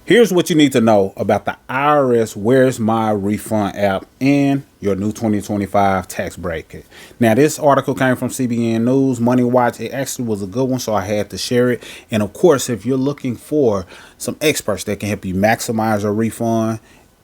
Here's what you need to know about the IRS Where's My Refund app and your new 2025 tax bracket. Now, this article came from CBN News, Money Watch. It actually was a good one, so I had to share it. And of course, if you're looking for some experts that can help you maximize your refund,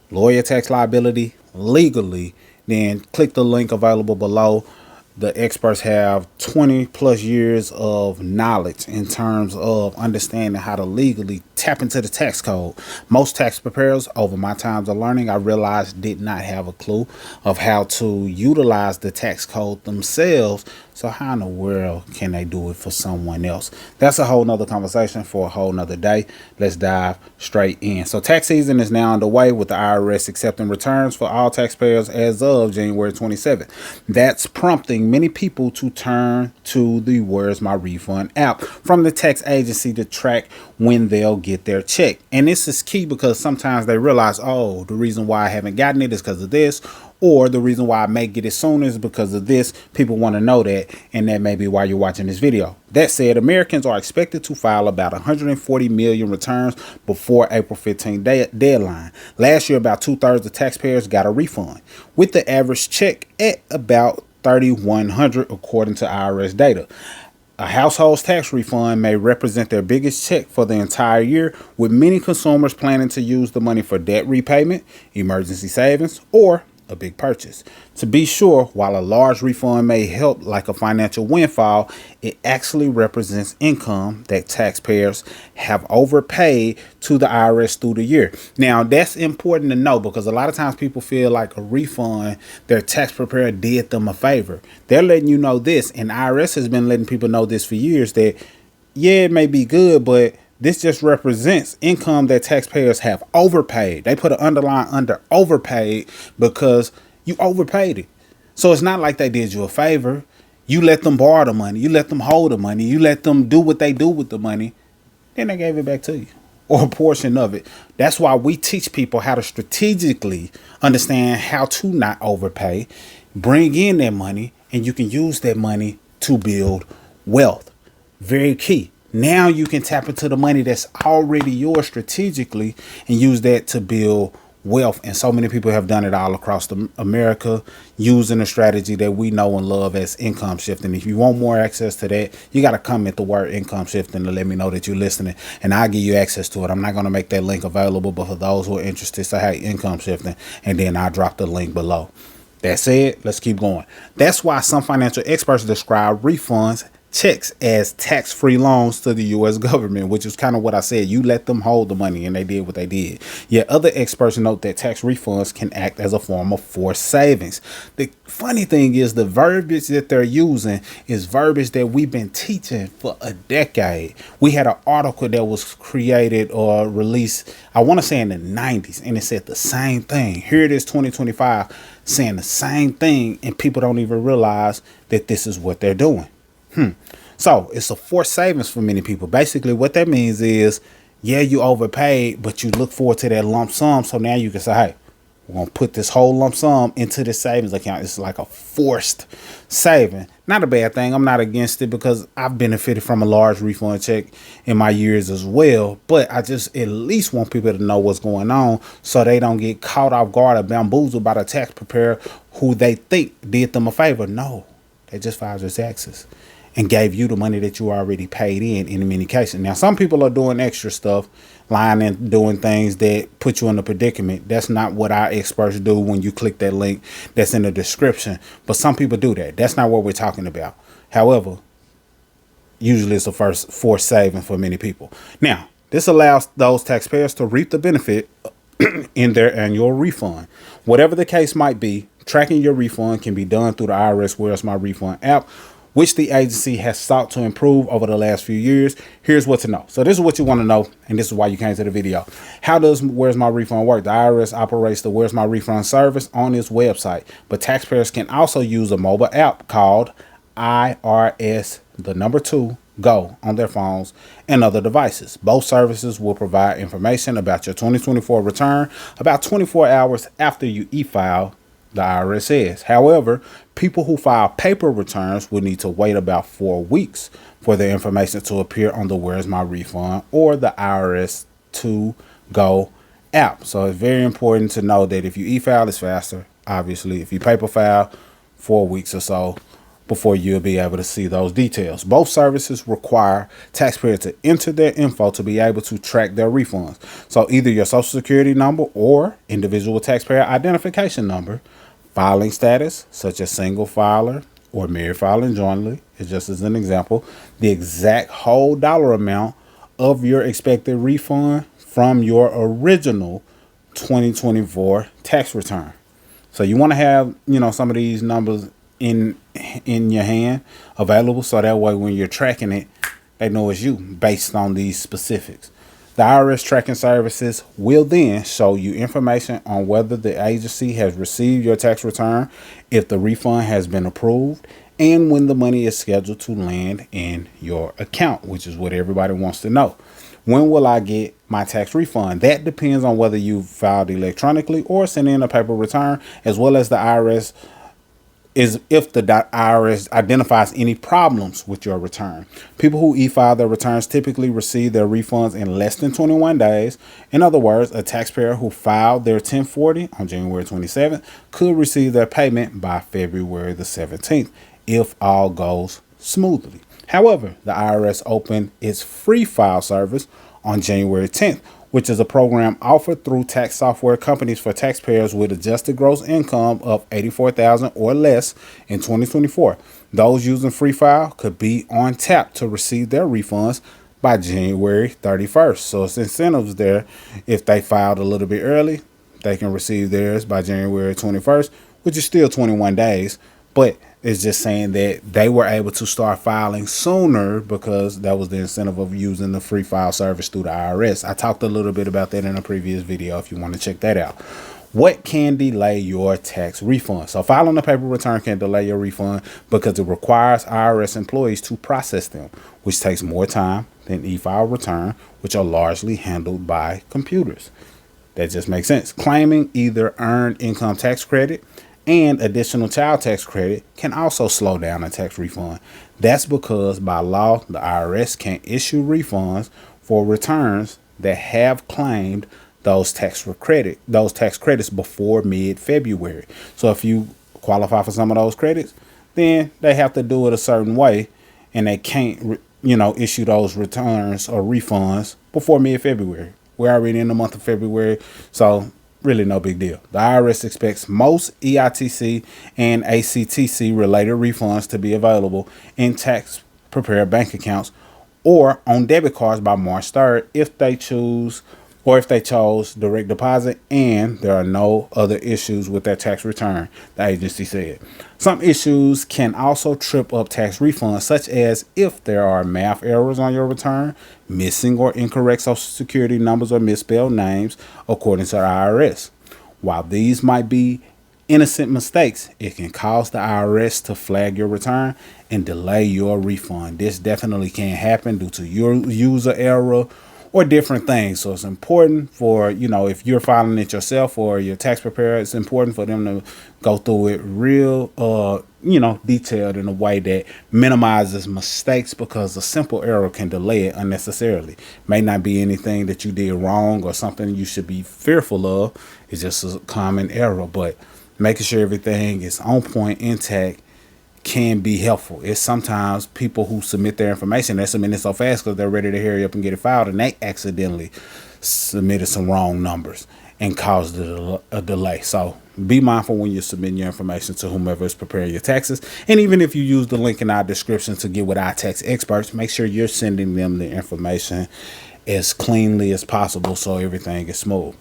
lower your tax liability legally, then click the link available below. The experts have 20 plus years of knowledge in terms of understanding how to legally tap into the tax code. Most tax preparers over my times of learning, I realized, did not have a clue of how to utilize the tax code themselves. So how in the world can they do it for someone else? That's a whole nother conversation for a whole nother day. Let's dive straight in. So tax season is now underway with the IRS accepting returns for all taxpayers as of January 27th. That's prompting many people to turn to the Where's My Refund app from the tax agency to track when they'll get their check. And this is key because sometimes they realize, oh, the reason why I haven't gotten it is because of this, or the reason why I may get it sooner is because of this. People want to know that, and that may be why you're watching this video. That said, Americans are expected to file about 140 million returns before April 15 deadline. Last year, about 2/3 of taxpayers got a refund, with the average check at about $3,100 according to IRS data. A household's tax refund may represent their biggest check for the entire year, with many consumers planning to use the money for debt repayment, emergency savings, or a big purchase. To be sure, while a large refund may help like a financial windfall, it actually represents income that taxpayers have overpaid to the IRS through the year. Now, that's important to know because a lot of times people feel like a refund, their tax preparer did them a favor. They're letting you know this, and IRS has been letting people know this for years, that yeah, it may be good, but this just represents income that taxpayers have overpaid. They put an underline under overpaid because you overpaid it. So it's not like they did you a favor. You let them borrow the money. You let them hold the money. You let them do what they do with the money. Then they gave it back to you, or a portion of it. That's why we teach people how to strategically understand how to not overpay, bring in that money, and you can use that money to build wealth. Very key. Now you can tap into the money that's already yours strategically and use that to build wealth. And so many people have done it all across America using a strategy that we know and love as income shifting. If you want more access to that, you got to comment the word income shifting to let me know that you're listening, and I'll give you access to it. I'm not going to make that link available, but for those who are interested, say, hey, income shifting, and then I'll drop the link below. That said, let's keep going. That's why some financial experts describe refunds, checks, as tax-free loans to the U.S. government, which is kind of what I said. You let them hold the money, and they did what they did. Yet other experts note that tax refunds can act as a form of forced savings. The funny thing is the verbiage that they're using is verbiage that we've been teaching for a decade. We had an article that was created or released, I want to say in the 90s, and it said the same thing. Here it is, 2025, saying the same thing, and people don't even realize that this is what they're doing. So it's a forced savings for many people. Basically, what that means is, yeah, you overpaid, but you look forward to that lump sum. So now you can say, hey, we're going to put this whole lump sum into this savings account. It's like a forced saving. Not a bad thing. I'm not against it because I've benefited from a large refund check in my years as well. But I just at least want people to know what's going on so they don't get caught off guard or bamboozled by the tax preparer who they think did them a favor. No, they just filed your taxes and gave you the money that you already paid in many cases. Now, some people are doing extra stuff, lying and doing things that put you in a predicament. That's not what our experts do when you click that link that's in the description. But some people do that. That's not what we're talking about. However, usually it's a forced saving for many people. Now, this allows those taxpayers to reap the benefit in their annual refund. Whatever the case might be, tracking your refund can be done through the IRS Where's My Refund app, which the agency has sought to improve over the last few years. Here's what to know. So this is what you want to know, and this is why you came to the video. How does Where's My Refund work? The IRS operates the Where's My Refund service on its website, but taxpayers can also use a mobile app called IRS, the number 2, Go on their phones and other devices. Both services will provide information about your 2024 return about 24 hours after you e-file, the IRS says. However, people who file paper returns will need to wait about 4 weeks for their information to appear on the Where's My Refund or the IRS to Go app. So it's very important to know that if you e-file, it's faster. Obviously, if you paper file, 4 weeks or so before you'll be able to see those details. Both services require taxpayers to enter their info to be able to track their refunds. So either your social security number or individual taxpayer identification number, filing status, such as single filer or married filing jointly, is just as an example, the exact whole dollar amount of your expected refund from your original 2024 tax return. So you want to have, some of these numbers in your hand available, so that way when you're tracking it, they know it's you based on these specifics. The IRS tracking services will then show you information on whether the agency has received your tax return, if the refund has been approved, and when the money is scheduled to land in your account, which is what everybody wants to know. When will I get my tax refund? That depends on whether you filed electronically or sent in a paper return, as well as the IRS is if the IRS identifies any problems with your return. People who e-file their returns typically receive their refunds in less than 21 days. In other words, a taxpayer who filed their 1040 on January 27th could receive their payment by February the 17th if all goes smoothly. However, the IRS opened its free file service on January 10th, which is a program offered through tax software companies for taxpayers with adjusted gross income of $84,000 or less in 2024. Those using free file could be on tap to receive their refunds by January 31st. So it's incentives there. If they filed a little bit early, they can receive theirs by January 21st, which is still 21 days. But it's just saying that they were able to start filing sooner because that was the incentive of using the free file service through the IRS. I talked a little bit about that in a previous video if you want to check that out. What can delay your tax refund? So filing a paper return can delay your refund because it requires IRS employees to process them, which takes more time than e-file return, which are largely handled by computers. That just makes sense. Claiming either earned income tax credit and additional child tax credit can also slow down a tax refund. That's because by law, the IRS can't issue refunds for returns that have claimed those tax credits before mid-February. So if you qualify for some of those credits, then they have to do it a certain way, and they can't, issue those returns or refunds before mid-February. We're already in the month of February, so really no big deal. The IRS expects most EITC and ACTC related refunds to be available in tax prepared bank accounts or on debit cards by March 3rd if they chose direct deposit and there are no other issues with their tax return, the agency said. Some issues can also trip up tax refunds, such as if there are math errors on your return, missing or incorrect social security numbers, or misspelled names, according to the IRS. While these might be innocent mistakes, it can cause the IRS to flag your return and delay your refund. This definitely can happen due to your user error or different things. So it's important for, if you're filing it yourself or your tax preparer, it's important for them to go through it real, detailed in a way that minimizes mistakes, because a simple error can delay it unnecessarily. May not be anything that you did wrong or something you should be fearful of. It's just a common error, but making sure everything is on point, intact, can be helpful. It's sometimes people who submit their information, they're submitting so fast because they're ready to hurry up and get it filed, and they accidentally submitted some wrong numbers and caused a delay. So be mindful when you're submitting your information to whomever is preparing your taxes. And even if you use the link in our description to get with our tax experts, make sure you're sending them the information as cleanly as possible so everything is smooth.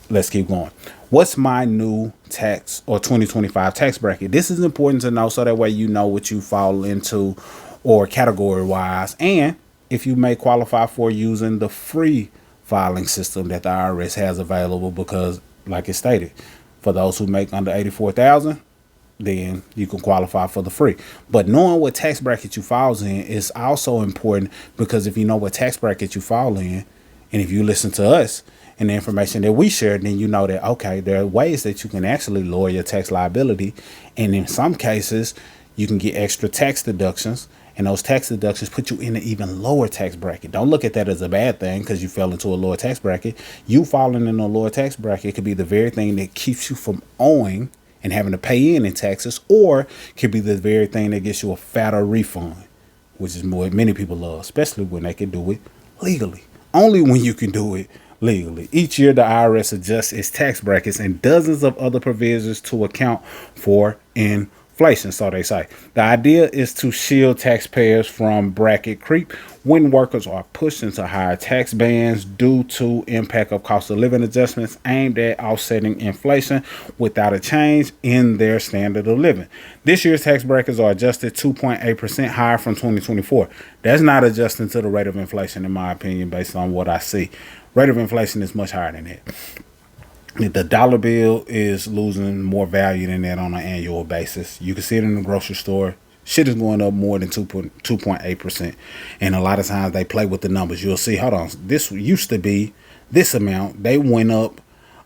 Let's keep going. What's my new tax or 2025 tax bracket? This is important to know so that way you know what you fall into or category wise, and if you may qualify for using the free filing system that the IRS has available, because like it stated, for those who make under 84,000, then you can qualify for the free. But knowing what tax bracket you fall in is also important, because if you know what tax bracket you fall in, and if you listen to us and the information that we share, then you know that, okay, there are ways that you can actually lower your tax liability. And in some cases, you can get extra tax deductions And those tax deductions put you in an even lower tax bracket. Don't look at that as a bad thing because you fell into a lower tax bracket. You falling in a lower tax bracket could be the very thing that keeps you from owing and having to pay in taxes, or could be the very thing that gets you a fatter refund, which is what many people love, especially when they can do it legally. Only when you can do it legally. Each year, the IRS adjusts its tax brackets and dozens of other provisions to account for inflation, so they say. The idea is to shield taxpayers from bracket creep when workers are pushed into higher tax bands due to impact of cost of living adjustments aimed at offsetting inflation without a change in their standard of living. This year's tax brackets are adjusted 2.8% higher from 2024. That's not adjusting to the rate of inflation, in my opinion, based on what I see. Rate of inflation is much higher than that. The dollar bill is losing more value than that on an annual basis. You can see it in the grocery store. Shit is going up more than 2.8%. And a lot of times they play with the numbers. You'll see, hold on, this used to be this amount. They went up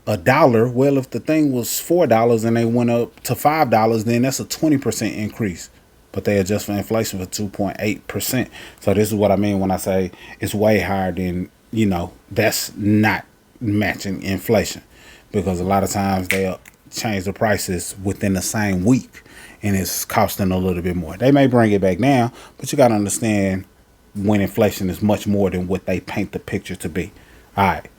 $1. Well, if the thing was $4 and they went up to $5, then that's a 20% increase. But they adjust for inflation for 2.8%. So this is what I mean when I say it's way higher than, that's not matching inflation. Because a lot of times they'll change the prices within the same week and it's costing a little bit more. They may bring it back now, but you got to understand when inflation is much more than what they paint the picture to be. All right,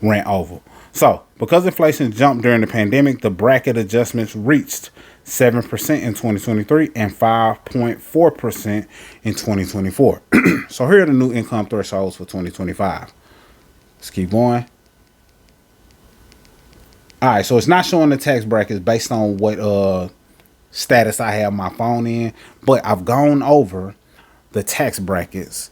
rant over. So because inflation jumped during the pandemic, the bracket adjustments reached 7% in 2023 and 5.4% in 2024. So here are the new income thresholds for 2025. Let's keep going. All right, so it's not showing the tax brackets based on what status I have my phone in, but I've gone over the tax brackets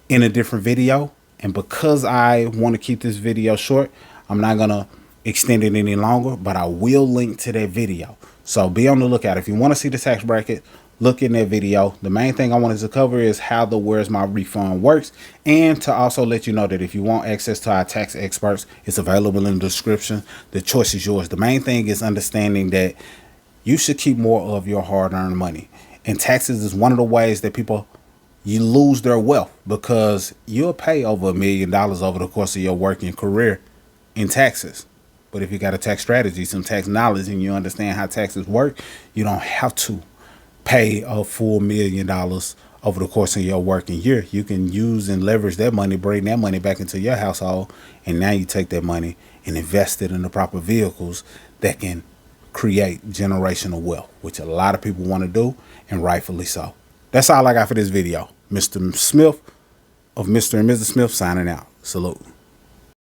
in a different video. And because I want to keep this video short, I'm not going to extend it any longer, but I will link to that video. So be on the lookout. If you want to see the tax bracket, look in that video. The main thing I wanted to cover is how the Where's My Refund works, and to also let you know that if you want access to our tax experts, it's available in the description. The choice is yours. The main thing is understanding that you should keep more of your hard-earned money. And taxes is one of the ways that you lose their wealth, because you'll pay over $1 million over the course of your working career in taxes. But if you got a tax strategy, some tax knowledge, and you understand how taxes work, you don't have to pay a full $1 million over the course of your working year. You can use and leverage that money, bring that money back into your household, and now you take that money and invest it in the proper vehicles that can create generational wealth, which a lot of people want to do, and rightfully so. That's all I got for this video. Mr. Smith of Mr. and Mrs. Smith signing out. Salute.